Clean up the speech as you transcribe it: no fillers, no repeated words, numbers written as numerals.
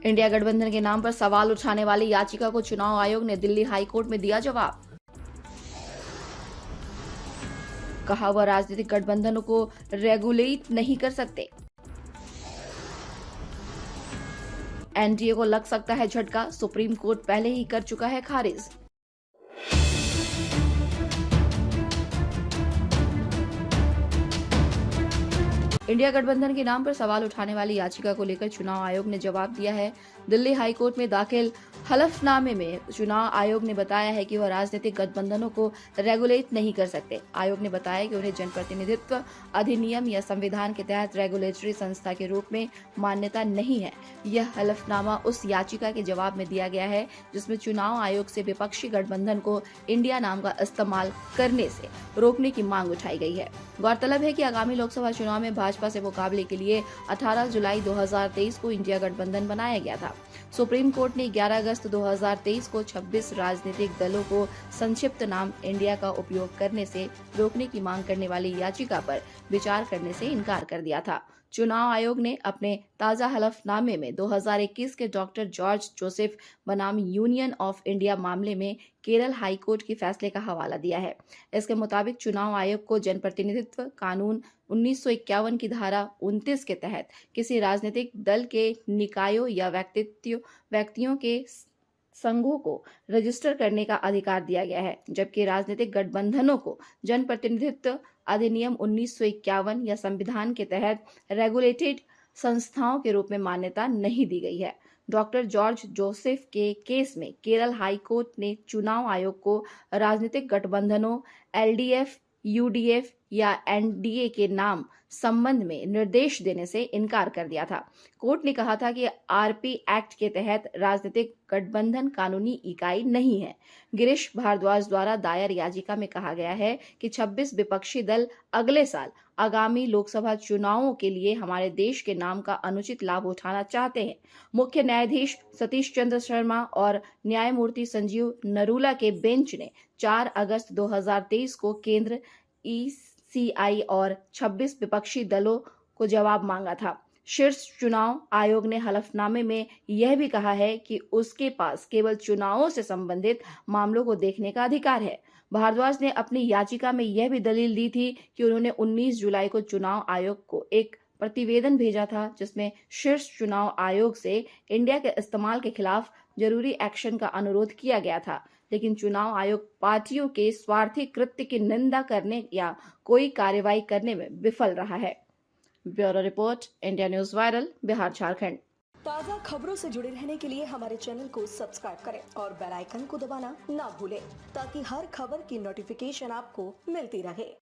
India गठबंधन के नाम पर सवाल उठाने वाली याचिका को चुनाव आयोग ने दिल्ली हाई कोर्ट में दिया जवाब। कहा वह राजनीतिक गठबंधनों को रेगुलेट नहीं कर सकते। एनडीए को लग सकता है झटका, सुप्रीम कोर्ट पहले ही कर चुका है खारिज। इंडिया गठबंधन के नाम पर सवाल उठाने वाली याचिका को लेकर चुनाव आयोग ने जवाब दिया है। दिल्ली हाई कोर्ट में दाखिल हलफनामे में चुनाव आयोग ने बताया है कि वह राजनीतिक गठबंधनों को रेगुलेट नहीं कर सकते। आयोग ने बताया कि उन्हें जनप्रतिनिधित्व अधिनियम या संविधान के तहत रेगुलेटरी संस्था के रूप में मान्यता नहीं है। यह हलफनामा उस याचिका के जवाब में दिया गया है जिसमें चुनाव आयोग से विपक्षी गठबंधन को इंडिया नाम का इस्तेमाल करने से रोकने की मांग उठाई गई है। गौरतलब है कि आगामी लोकसभा चुनाव में भाजपा से मुकाबले के लिए 18 जुलाई 2023 को इंडिया गठबंधन बनाया गया था। सुप्रीम कोर्ट ने 11 अगस्त 2023 को 26 राजनीतिक दलों को संक्षिप्त नाम इंडिया का उपयोग करने से रोकने की मांग करने वाली याचिका पर विचार करने से इनकार कर दिया था। चुनाव आयोग ने अपने ताजा हलफनामे में 2021 के डॉक्टर जॉर्ज जोसेफ बनाम यूनियन ऑफ इंडिया मामले में केरल हाई कोर्ट के फैसले का हवाला दिया है। इसके मुताबिक चुनाव आयोग को जनप्रतिनिधित्व कानून 1951 की धारा 29 के तहत किसी राजनीतिक दल के निकायों या व्यक्तियों के संघों को रजिस्टर करने का अधिकार दिया गया है, जबकि राजनीतिक गठबंधनों को जनप्रतिनिधित्व अधिनियम 1951 या संविधान के तहत रेगुलेटेड संस्थाओं के रूप में मान्यता नहीं दी गई है। डॉक्टर जॉर्ज जोसेफ के केस में केरल हाई कोर्ट ने चुनाव आयोग को राजनीतिक गठबंधनों एलडीएफ, यूडीएफ या एनडीए के नाम संबंध में निर्देश देने से इनकार कर दिया था। कोर्ट ने कहा था कि आरपी एक्ट के तहत राजनीतिक गठबंधन कानूनी इकाई नहीं है। गिरीश भारद्वाज द्वारा दायर याचिका में कहा गया है कि 26 विपक्षी दल अगले साल आगामी लोकसभा चुनावों के लिए हमारे देश के नाम का अनुचित लाभ उठाना चाहते हैं। मुख्य न्यायाधीश सतीश चंद्र शर्मा और न्यायमूर्ति संजीव नरूला के बेंच ने 4 अगस्त 2023 को केंद्र ईसीआई और 26 विपक्षी दलों को जवाब मांगा था। शीर्ष चुनाव आयोग ने हलफनामे में यह भी कहा है कि उसके पास केवल चुनावों से संबंधित मामलों को देखने का अधिकार है। भारद्वाज ने अपनी याचिका में यह भी दलील दी थी कि उन्होंने 19 जुलाई को चुनाव आयोग को एक प्रतिवेदन भेजा था जिसमें शीर्ष चुनाव आयोग से इंडिया के इस्तेमाल के खिलाफ जरूरी एक्शन का अनुरोध किया गया था, लेकिन चुनाव आयोग पार्टियों के स्वार्थी कृत्य की निंदा करने या कोई कार्रवाई करने में विफल रहा है। Bureau report, India news viral, Bihar Jharkhand. ताज़ा खबरों से जुड़े रहने के लिए हमारे चैनल को सब्सक्राइब करें और बेल आइकन को दबाना ना भूलें ताकि हर खबर की नोटिफिकेशन आपको मिलती रहे।